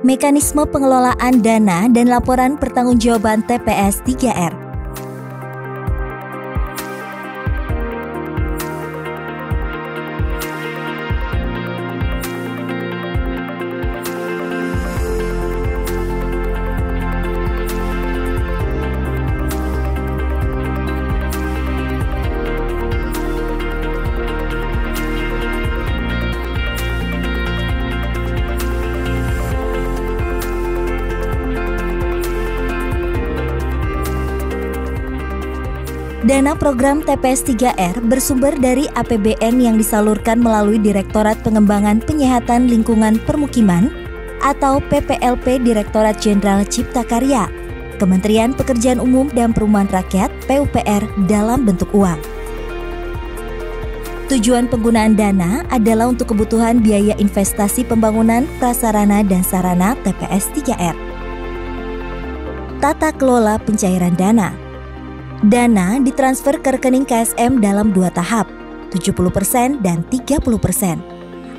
Mekanisme pengelolaan dana dan laporan pertanggungjawaban TPS 3R. Dana program TPS 3R bersumber dari APBN yang disalurkan melalui Direktorat Pengembangan Penyehatan Lingkungan Permukiman atau PPLP Direktorat Jenderal Cipta Karya, Kementerian Pekerjaan Umum dan Perumahan Rakyat (PUPR) dalam bentuk uang. Tujuan penggunaan dana adalah untuk kebutuhan biaya investasi pembangunan prasarana dan sarana TPS 3R. Tata kelola pencairan dana. Dana ditransfer ke rekening KSM dalam 2 tahap, 70% dan 30%.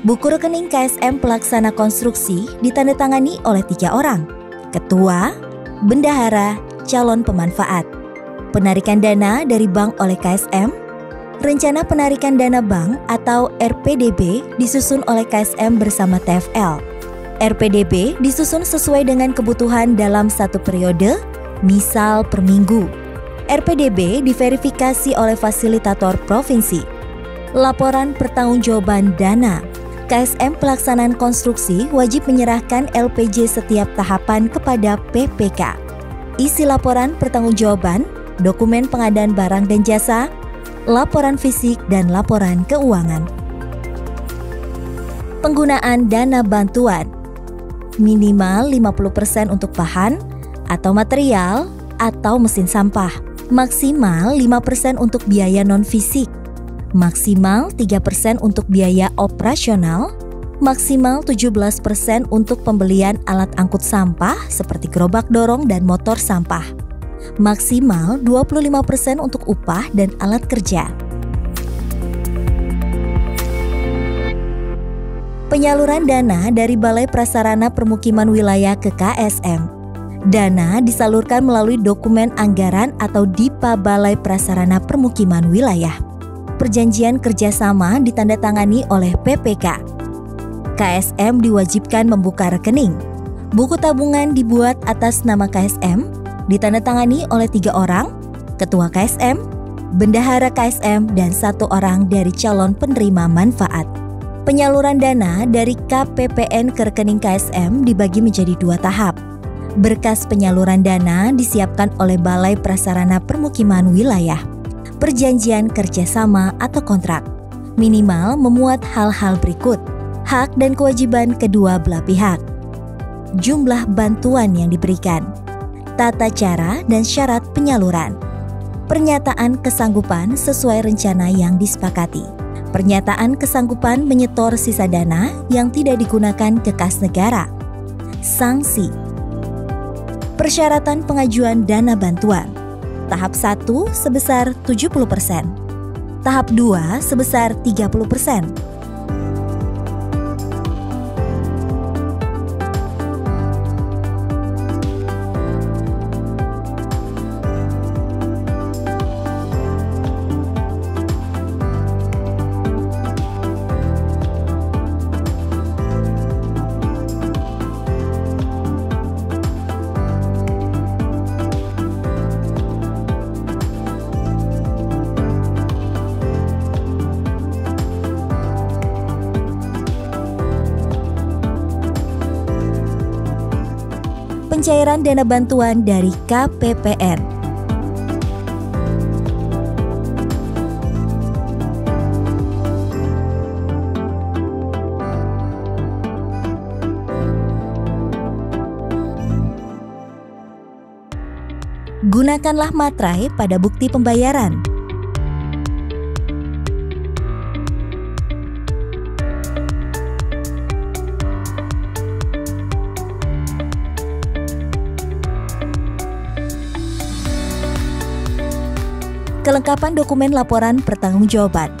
Buku rekening KSM pelaksana konstruksi ditandatangani oleh 3 orang, ketua, bendahara, calon pemanfaat. Penarikan dana dari bank oleh KSM, rencana penarikan dana bank atau RPDB disusun oleh KSM bersama TFL. RPDB disusun sesuai dengan kebutuhan dalam satu periode, misal per minggu. RPDB diverifikasi oleh fasilitator provinsi. Laporan pertanggungjawaban dana. KSM pelaksanaan konstruksi wajib menyerahkan LPJ setiap tahapan kepada PPK. Isi laporan pertanggungjawaban, dokumen pengadaan barang dan jasa, laporan fisik dan laporan keuangan. Penggunaan dana bantuan. Minimal 50% untuk bahan atau material atau mesin sampah. Maksimal 5% untuk biaya non-fisik, maksimal 3% untuk biaya operasional, maksimal 17% untuk pembelian alat angkut sampah seperti gerobak dorong dan motor sampah, maksimal 25% untuk upah dan alat kerja. Penyaluran dana dari Balai Prasarana Permukiman Wilayah ke KSM. Dana disalurkan melalui dokumen anggaran atau DIPA Balai Prasarana Permukiman Wilayah. Perjanjian kerjasama ditandatangani oleh PPK. KSM diwajibkan membuka rekening. Buku tabungan dibuat atas nama KSM, ditandatangani oleh 3 orang, ketua KSM, bendahara KSM, dan 1 orang dari calon penerima manfaat. Penyaluran dana dari KPPN ke rekening KSM dibagi menjadi 2 tahap. Berkas penyaluran dana disiapkan oleh Balai Prasarana Permukiman Wilayah. Perjanjian kerjasama atau kontrak. Minimal memuat hal-hal berikut: hak dan kewajiban kedua belah pihak, jumlah bantuan yang diberikan, tata cara dan syarat penyaluran, pernyataan kesanggupan sesuai rencana yang disepakati, pernyataan kesanggupan menyetor sisa dana yang tidak digunakan ke kas negara, sanksi. Persyaratan pengajuan dana bantuan. Tahap 1 sebesar 70%. Tahap 2 sebesar 30%. Pencairan dana bantuan dari KPPN. Gunakanlah materai pada bukti pembayaran. Kelengkapan dokumen laporan pertanggungjawaban.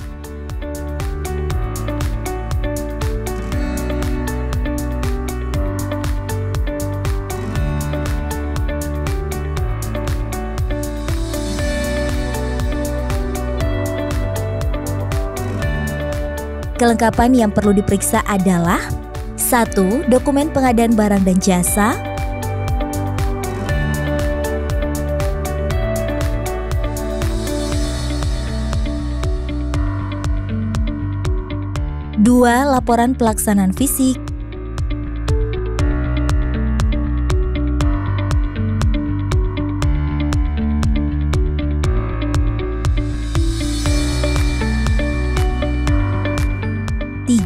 Kelengkapan yang perlu diperiksa adalah 1. Dokumen pengadaan barang dan jasa. 2. Laporan pelaksanaan fisik.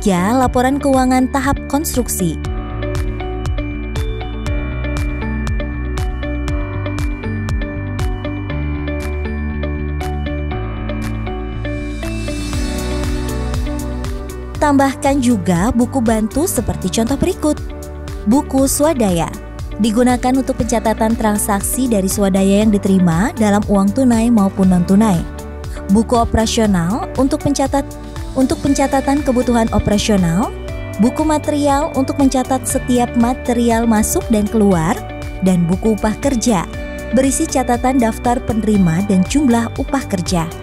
3. Laporan keuangan tahap konstruksi. 4. Tambahkan juga buku bantu seperti contoh berikut. Buku swadaya digunakan untuk pencatatan transaksi dari swadaya yang diterima dalam uang tunai maupun non-tunai. Buku operasional untuk pencatatan kebutuhan operasional. Buku material untuk mencatat setiap material masuk dan keluar, dan buku upah kerja berisi catatan daftar penerima dan jumlah upah kerja.